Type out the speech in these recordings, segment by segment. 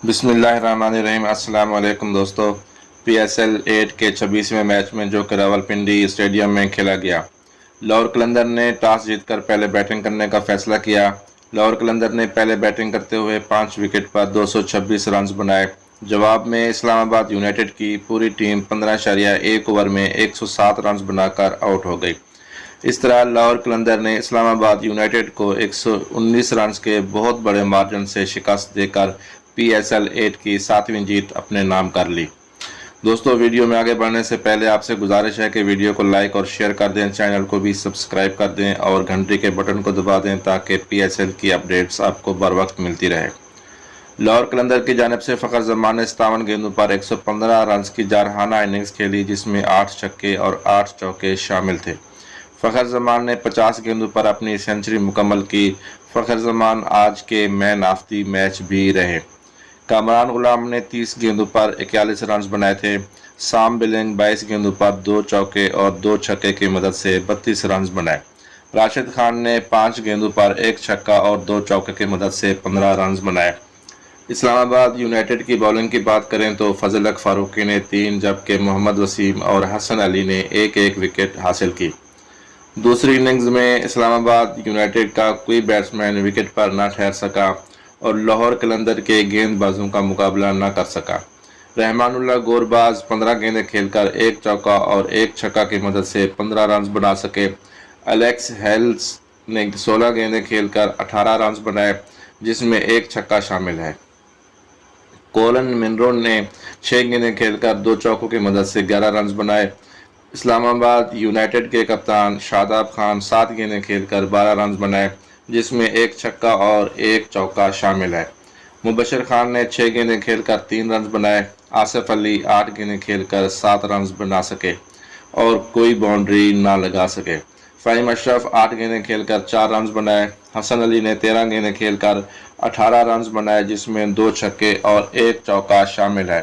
بسم اللہ الرحمن الرحیم۔ السلام علیکم دوستو۔ پی ایس ایل 8 کے 26ویں میچ میں جو کہ راولپنڈی اسٹیڈیم میں کھیلا گیا، لاہور قلندر نے ٹاس جیت کر پہلے بیٹنگ کرنے کا فیصلہ کیا۔ لاہور قلندر نے پہلے بیٹنگ کرتے ہوئے 5 وکٹ پر 226 رنز بنائے۔ جواب میں اسلام آباد یونائیٹڈ کی پوری ٹیم 15.1 اوور میں 107 رنز بنا کر آؤٹ ہو گئی۔ اس طرح لاہور قلندر نے اسلام آباد یونائیٹڈ کو 119 رنز کے بہت بڑے مارجن سے شکست دے کر پی ایس ایل 8 کی 7ویں جیت اپنے نام کر لی۔ دوستو، ویڈیو میں آگے بڑھنے سے پہلے آپ سے گزارش ہے کہ ویڈیو کو لائک اور شیئر کر دیں، چینل کو بھی سبسکرائب کر دیں اور گھنٹی کے بٹن کو دبا دیں تاکہ پی ایس ایل کی اپڈیٹس آپ کو بر وقت ملتی رہے۔ لاہور قلندر کی جانب سے فخر زمان نے 57 گیندوں پر 115 رنز کی جارحانہ اننگز کھیلی، جس میں 8 چھکے اور 8 چوکے شامل تھے۔ فخر زمان نے 50 گیندوں پر اپنی سنچری مکمل کی۔ فخر زمان آج کے مین آف دی میچ بھی رہے۔ کامران غلام نے 30 گیندوں پر 41 رنز بنائے تھے۔ سام بلنگ 22 گیندوں پر 2 چوکے اور 2 چھکے کی مدد سے 32 رنز بنائے۔ راشد خان نے 5 گیندوں پر 1 چھکا اور 2 چوکے کی مدد سے 15 رنز بنائے۔ اسلام آباد یونائیٹڈ کی بولنگ کی بات کریں تو فضل حق فاروقی نے 3 جبکہ محمد وسیم اور حسن علی نے 1 وکٹ حاصل کی۔ دوسری اننگز میں اسلام آباد یونائیٹڈ کا کوئی بیٹسمین وکٹ پر نہ ٹھہر سکا اور لاہور قلندر کے گیند بازوں کا مقابلہ نہ کر سکا۔ رحمان اللہ گورباز 15 گیندیں کھیل کر 1 چوکا اور 1 چھکا کی مدد سے 15 رنز بنا سکے۔ الیکس ہیلز نے 16 گیندیں کھیل کر 18 رنز بنائے، جس میں 1 چھکا شامل ہے۔ کولن منرو نے 6 گیندیں کھیل کر 2 چوکوں کی مدد سے 11 رنز بنائے۔ اسلام آباد یونائیٹڈ کے کپتان شاداب خان 7 گیندیں کھیل کر 12 رنز بنائے، جس میں 1 چھکا اور 1 چوکا شامل ہے۔ مبشر خان نے 6 گیندیں کھیل کر 3 رنز بنائے۔ آصف علی 8 گیندیں کھیل کر 7 رنز بنا سکے اور کوئی باؤنڈری نہ لگا سکے۔ فہیم اشرف 8 گیندیں کھیل کر 4 رنز بنائے۔ حسن علی نے 13 گیندیں کھیل کر 18 رنز بنائے، جس میں 2 چھکے اور 1 چوکا شامل ہے۔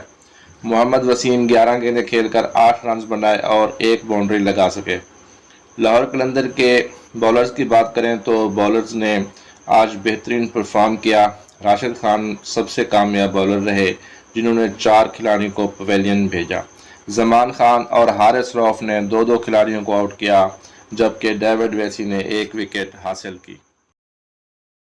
محمد وسیم 11 گیندیں کھیل کر 8 رنز بنائے اور 1 باؤنڈری لگا سکے۔ لاہور قلندر کے بولرز کی بات کریں تو بولرز نے آج بہترین پرفارم کیا۔ راشد خان سب سے کامیاب بولر رہے، جنہوں نے 4 کھلاڑیوں کو پویلین بھیجا۔ زمان خان اور حارث روف نے 2 کھلاڑیوں کو آؤٹ کیا، جبکہ ڈیوڈ ویسی نے 1 وکٹ حاصل کی۔